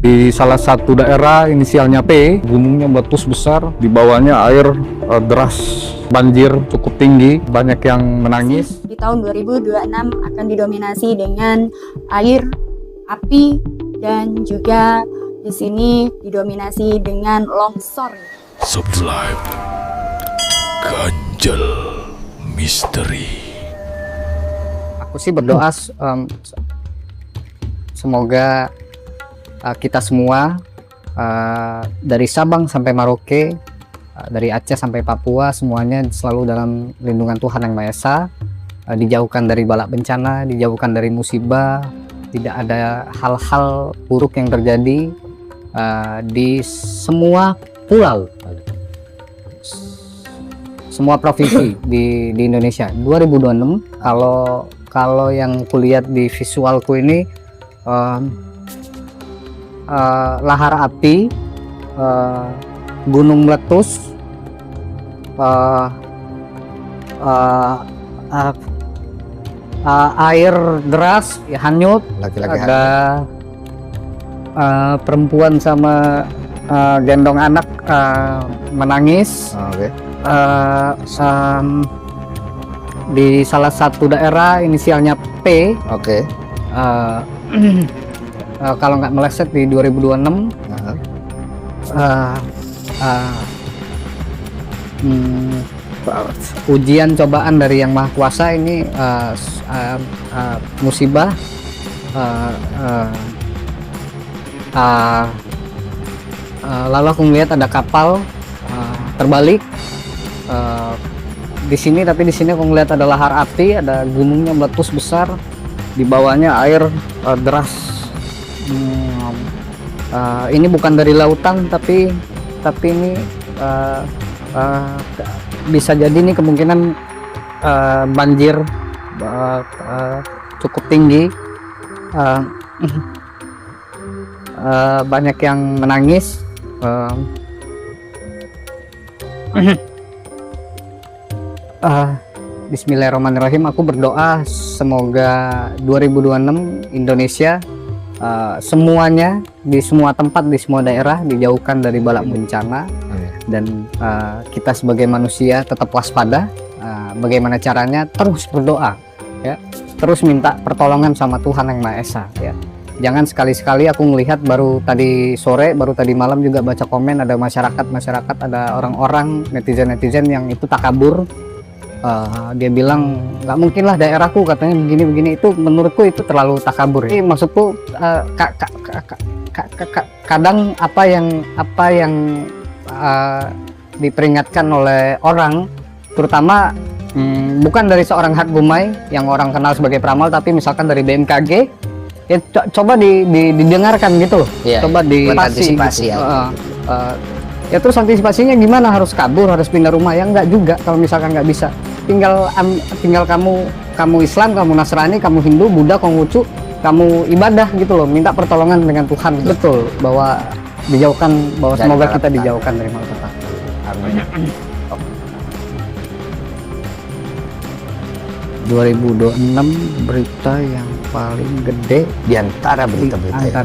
Di salah satu daerah inisialnya P, gunungnya meletus besar, di bawahnya air deras, banjir cukup tinggi, banyak yang menangis. Di tahun 2026 akan didominasi dengan air, api, dan juga di sini didominasi dengan longsor. Sublife Ganjel Misteri. Aku sih berdoa semoga kita semua dari Sabang sampai Merauke, dari Aceh sampai Papua, semuanya selalu dalam lindungan Tuhan Yang Maha Esa, dijauhkan dari bala bencana, dijauhkan dari musibah, tidak ada hal-hal buruk yang terjadi di semua pulau, semua provinsi di Indonesia. 2026 kalau yang kulihat di visualku ini, lahar api, gunung meletus, air deras ya, hanyut, ada perempuan sama gendong anak menangis. Di salah satu daerah inisialnya P. Kalau nggak meleset di 2026, ujian cobaan dari Yang Maha Kuasa ini, musibah, lalu aku melihat ada kapal terbalik di sini, tapi di sini aku melihat ada lahar api, ada gunungnya meletus besar, di bawahnya air deras. Ini bukan dari lautan, tapi ini bisa jadi ini kemungkinan banjir cukup tinggi, banyak yang menangis. Bismillahirrahmanirrahim. Aku berdoa semoga 2026 Indonesia semuanya, di semua tempat, di semua daerah dijauhkan dari bala bencana, dan kita sebagai manusia tetap waspada. Bagaimana caranya? Terus berdoa, ya, terus minta pertolongan sama Tuhan Yang Maha Esa, ya. Jangan sekali-sekali aku melihat baru tadi sore, baru tadi malam juga baca komen, ada masyarakat, ada orang-orang netizen yang itu takabur. Dia bilang nggak mungkin lah daerahku, katanya begini. Itu menurutku itu terlalu takabur. Jadi maksudku kadang apa yang diperingatkan oleh orang, terutama bukan dari seorang Hatgumai yang orang kenal sebagai peramal, tapi misalkan dari BMKG, ya coba didengarkan gitu loh, coba antisipasi gitu. ya. Ya terus antisipasinya gimana? Harus kabur, harus pindah rumah? Ya enggak juga, kalau misalkan nggak bisa. Tinggal kamu Islam, kamu Nasrani, kamu Hindu, Buddha, Konghucu, kamu ibadah gitu loh, minta pertolongan dengan Tuhan. Betul, bahwa dijauhkan, bahwa dari semoga kita dijauhkan dari malapetaka. Amin. 2026 berita yang paling gede di antara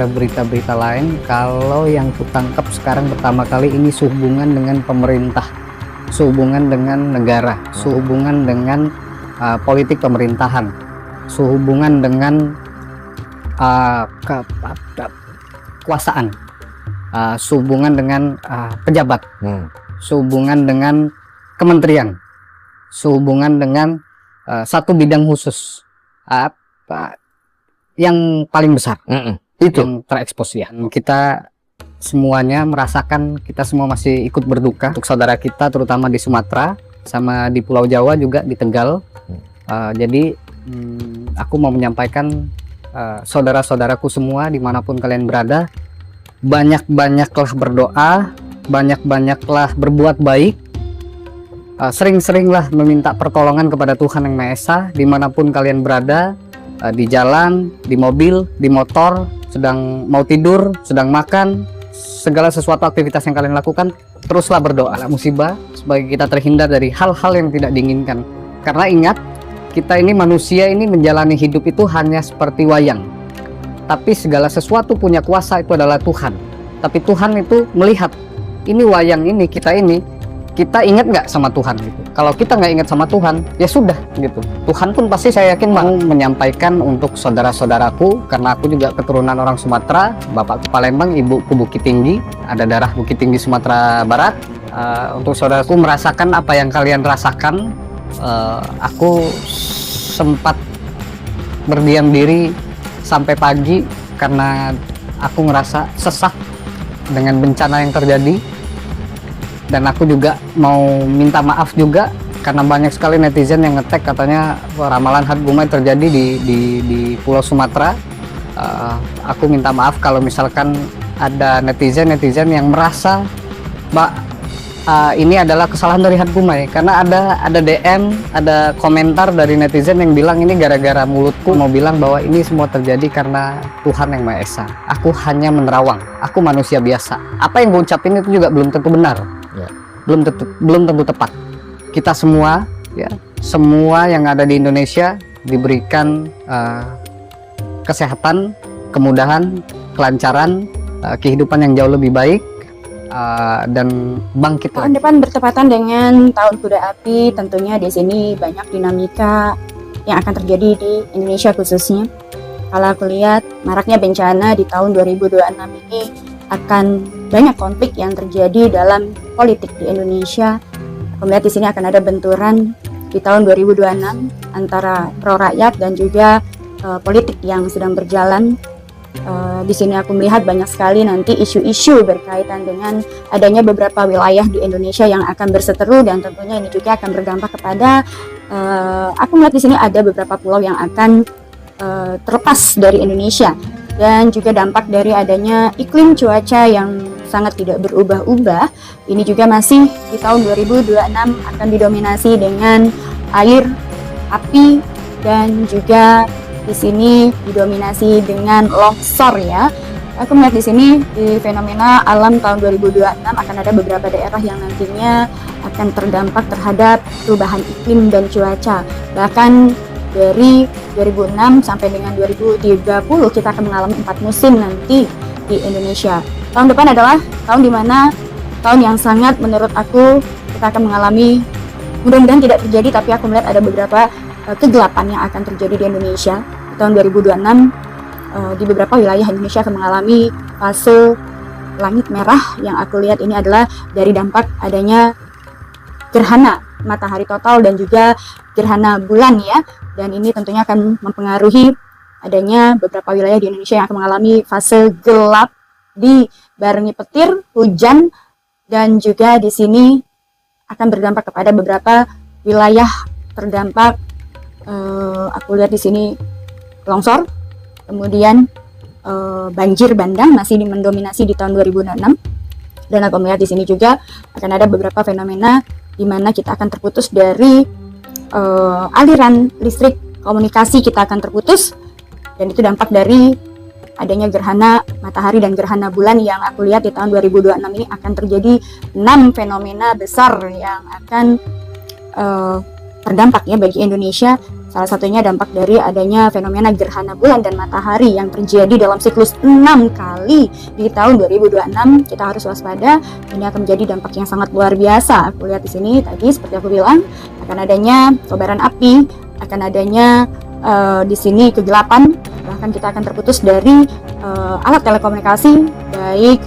berita-berita lain, kalau yang kutangkap sekarang pertama kali ini sehubungan dengan pemerintah, sehubungan dengan negara, sehubungan dengan politik pemerintahan, sehubungan dengan kekuasaan, sehubungan dengan pejabat, sehubungan dengan kementerian, sehubungan dengan satu bidang khusus, yang paling besar, itu yang terekspos ya. Kita semuanya merasakan, kita semua masih ikut berduka untuk saudara kita, terutama di Sumatera, sama di Pulau Jawa juga, di Tegal. Jadi aku mau menyampaikan, saudara-saudaraku semua dimanapun kalian berada, banyak-banyaklah berdoa, banyak-banyaklah berbuat baik, sering-seringlah meminta pertolongan kepada Tuhan Yang Maha Esa dimanapun kalian berada, di jalan, di mobil, di motor, sedang mau tidur, sedang makan, segala sesuatu aktivitas yang kalian lakukan, teruslah berdoa musibah supaya kita terhindar dari hal-hal yang tidak diinginkan. Karena ingat, kita ini manusia ini menjalani hidup itu hanya seperti wayang. tapi segala sesuatu punya kuasa itu adalah Tuhan. Tapi Tuhan itu melihat ini wayang ini, kita ingat nggak sama Tuhan gitu. Kalau kita nggak ingat sama Tuhan, ya sudah gitu. Tuhan pun pasti saya yakin mau menyampaikan untuk saudara-saudaraku, karena aku juga keturunan orang Sumatera, bapakku Palembang, ibuku Bukit Tinggi, ada darah Bukit Tinggi Sumatera Barat. Untuk saudaraku merasakan apa yang kalian rasakan, aku sempat berdiam diri sampai pagi karena aku ngerasa sesak dengan bencana yang terjadi. Dan aku juga mau minta maaf juga karena banyak sekali netizen yang ngetek katanya ramalan Hatgumai terjadi di Pulau Sumatera. Aku minta maaf kalau misalkan ada netizen yang merasa ini adalah kesalahan dari Hatgumai, karena ada DM, ada komentar dari netizen yang bilang ini gara-gara mulutku mau bilang bahwa ini semua terjadi karena Tuhan yang Maha Esa. Aku hanya menerawang, aku manusia biasa. Apa yang gue ucapin itu juga belum tentu benar. Belum tentu tepat. Kita semua, ya, semua yang ada di Indonesia diberikan kesehatan, kemudahan, kelancaran, kehidupan yang jauh lebih baik, dan bangkit Tahun lagi. depan bertepatan dengan Tahun Kuda Api, tentunya di sini banyak dinamika yang akan terjadi di Indonesia khususnya. Kalau aku lihat maraknya bencana di tahun 2026 ini akan banyak konflik yang terjadi dalam politik di Indonesia. Aku melihat di sini akan ada benturan di tahun 2026 antara pro rakyat dan juga politik yang sedang berjalan. Di sini aku melihat banyak sekali nanti isu-isu berkaitan dengan adanya beberapa wilayah di Indonesia yang akan berseteru, dan tentunya ini juga akan berdampak kepada aku melihat di sini ada beberapa pulau yang akan terlepas dari Indonesia, dan juga dampak dari adanya iklim cuaca yang sangat tidak berubah-ubah. Ini juga masih di tahun 2026 akan didominasi dengan air, api, dan juga di sini didominasi dengan longsor ya. Aku melihat di sini di fenomena alam tahun 2026 akan ada beberapa daerah yang nantinya akan terdampak terhadap perubahan iklim dan cuaca. Bahkan dari 2006 sampai dengan 2030 kita akan mengalami 4 musim nanti di Indonesia. Tahun depan adalah tahun dimana tahun yang sangat menurut aku kita akan mengalami, mudah-mudahan tidak terjadi, tapi aku melihat ada beberapa kegelapan yang akan terjadi di Indonesia. Di tahun 2026 di beberapa wilayah Indonesia akan mengalami fase langit merah yang aku lihat ini adalah dari dampak adanya gerhana matahari total dan juga gerhana bulan ya. Dan ini tentunya akan mempengaruhi adanya beberapa wilayah di Indonesia yang akan mengalami fase gelap dibarengi petir, hujan, dan juga di sini akan berdampak kepada beberapa wilayah terdampak. Aku lihat di sini longsor, kemudian banjir bandang masih mendominasi di tahun 2006, dan aku melihat di sini juga akan ada beberapa fenomena di mana kita akan terputus dari aliran listrik, komunikasi kita akan terputus, dan itu dampak dari adanya gerhana matahari dan gerhana bulan yang aku lihat di tahun 2026 ini akan terjadi 6 fenomena besar yang akan terdampak ya bagi Indonesia. Salah satunya dampak dari adanya fenomena gerhana bulan dan matahari yang terjadi dalam siklus 6 kali di tahun 2026. Kita harus waspada, ini akan menjadi dampak yang sangat luar biasa. Aku lihat di sini tadi seperti aku bilang akan adanya kobaran api, akan adanya di sini kegelapan, bahkan kita akan terputus dari alat telekomunikasi, baik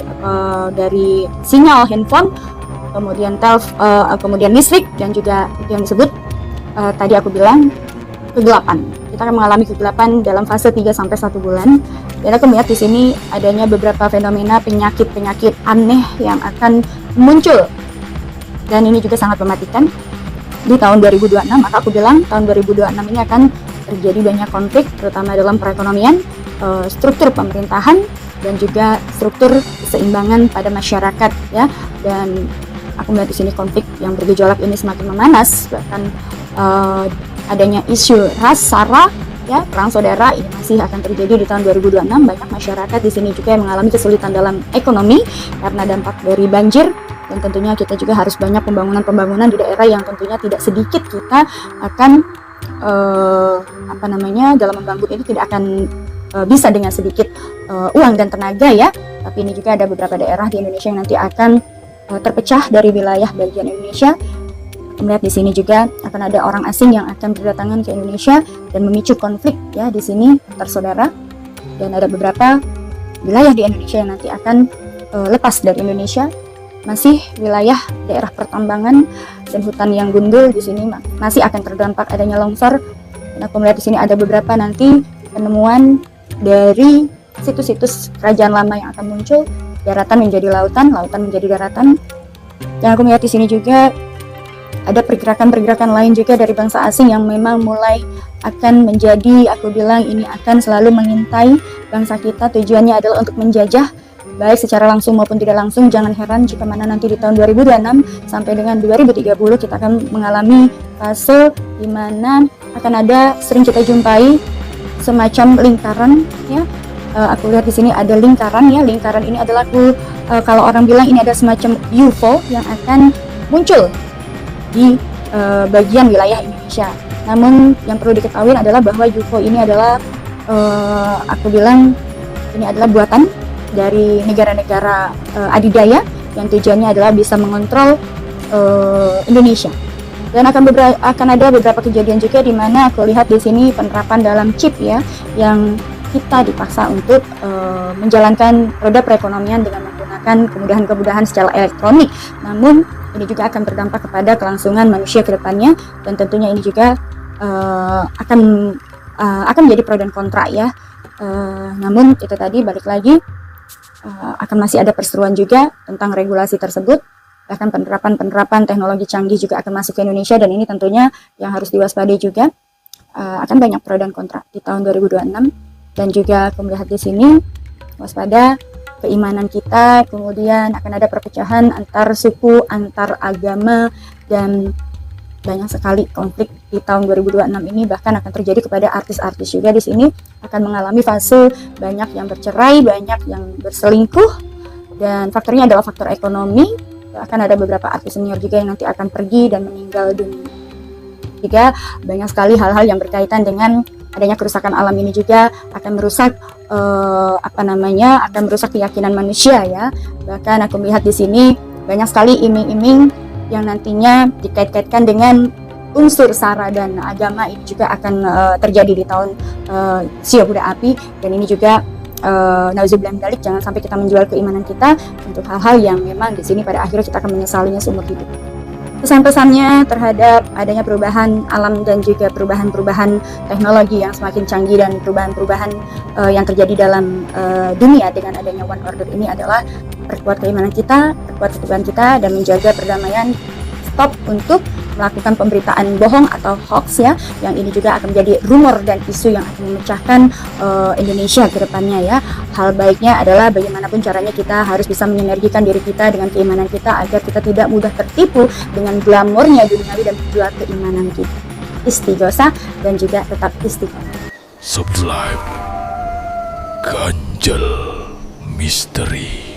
dari sinyal handphone, kemudian kemudian listrik, dan juga yang disebut tadi aku bilang kegelapan. Kita akan mengalami kegelapan dalam fase 3 sampai 1 bulan. Dan aku melihat di sini adanya beberapa fenomena penyakit-penyakit aneh yang akan muncul. Dan ini juga sangat mematikan di tahun 2026. Maka aku bilang tahun 2026 ini akan terjadi banyak konflik, terutama dalam perekonomian, struktur pemerintahan, dan juga struktur keseimbangan pada masyarakat ya. Dan aku melihat di sini konflik yang bergejolak ini semakin memanas, bahkan adanya isu ras, sara, ya, perang saudara ini masih akan terjadi di tahun 2026. Banyak masyarakat di sini juga yang mengalami kesulitan dalam ekonomi karena dampak dari banjir, dan tentunya kita juga harus banyak pembangunan-pembangunan di daerah yang tentunya tidak sedikit kita akan dalam membangun ini tidak akan bisa dengan sedikit uang dan tenaga ya. Tapi ini juga ada beberapa daerah di Indonesia yang nanti akan terpecah dari wilayah bagian Indonesia. Melihat di sini juga akan ada orang asing yang akan berdatangan ke Indonesia dan memicu konflik ya di sini antar saudara. Dan ada beberapa wilayah di Indonesia yang nanti akan lepas dari Indonesia. Masih wilayah daerah pertambangan dan hutan yang gundul di sini masih akan terdampak adanya longsor. Dan aku melihat di sini ada beberapa nanti penemuan dari situs-situs kerajaan lama yang akan muncul, daratan menjadi lautan, lautan menjadi daratan. Dan aku melihat di sini juga ada pergerakan-pergerakan lain juga dari bangsa asing yang memang mulai akan menjadi, aku bilang ini akan selalu mengintai bangsa kita. Tujuannya adalah untuk menjajah, baik secara langsung maupun tidak langsung. Jangan heran jika mana nanti di tahun 2026 sampai dengan 2030 kita akan mengalami fase di mana akan ada, sering kita jumpai semacam lingkaran ya. Aku lihat di sini ada lingkaran ya. Lingkaran ini adalah kalau orang bilang ini ada semacam UFO yang akan muncul di bagian wilayah Indonesia. Namun yang perlu diketahui adalah bahwa UFO ini adalah aku bilang ini adalah buatan dari negara-negara adidaya yang tujuannya adalah bisa mengontrol Indonesia. Dan akan ada beberapa kejadian juga di mana aku lihat di sini penerapan dalam chip ya, yang kita dipaksa untuk menjalankan roda perekonomian dengan menggunakan kemudahan-kemudahan secara elektronik. Namun ini juga akan berdampak kepada kelangsungan manusia ke depannya, dan tentunya ini juga akan menjadi pro dan kontra ya. Namun itu tadi balik lagi akan masih ada perseteruan juga tentang regulasi tersebut. Bahkan penerapan teknologi canggih juga akan masuk ke Indonesia, dan ini tentunya yang harus diwaspadai juga. Akan banyak pro dan kontra di tahun 2026. Dan juga aku melihat di sini waspada keimanan kita, kemudian akan ada perpecahan antar suku, antar agama, dan banyak sekali konflik di tahun 2026 ini. Bahkan akan terjadi kepada artis-artis juga di sini, akan mengalami fase banyak yang bercerai, banyak yang berselingkuh, dan faktornya adalah faktor ekonomi. Akan ada beberapa artis senior juga yang nanti akan pergi dan meninggal dunia. Juga banyak sekali hal-hal yang berkaitan dengan adanya kerusakan alam ini juga akan merusak akan merusak keyakinan manusia ya. Bahkan aku melihat di sini banyak sekali iming-iming yang nantinya dikait-kaitkan dengan unsur sara dan agama. Ini juga akan terjadi di tahun Sio Buddha Api, dan ini juga nauzubillah min dzalik, jangan sampai kita menjual keimanan kita untuk hal-hal yang memang di sini pada akhirnya kita akan menyesalinya seumur hidup. Pesan-pesannya terhadap adanya perubahan alam dan juga perubahan-perubahan teknologi yang semakin canggih dan perubahan-perubahan yang terjadi dalam dunia dengan adanya One Order ini adalah perkuat keimanan kita, perkuat ketuhanan kita, dan menjaga perdamaian. Stop untuk melakukan pemberitaan bohong atau hoax ya, yang ini juga akan menjadi rumor dan isu yang akan memecahkan Indonesia ke depannya ya. Hal baiknya adalah bagaimanapun caranya kita harus bisa mensinergikan diri kita dengan keimanan kita agar kita tidak mudah tertipu dengan glamornya duniawi dan menjual keimanan kita. Istighosah dan juga tetap istiqomah. Sublime Ganjel Misteri.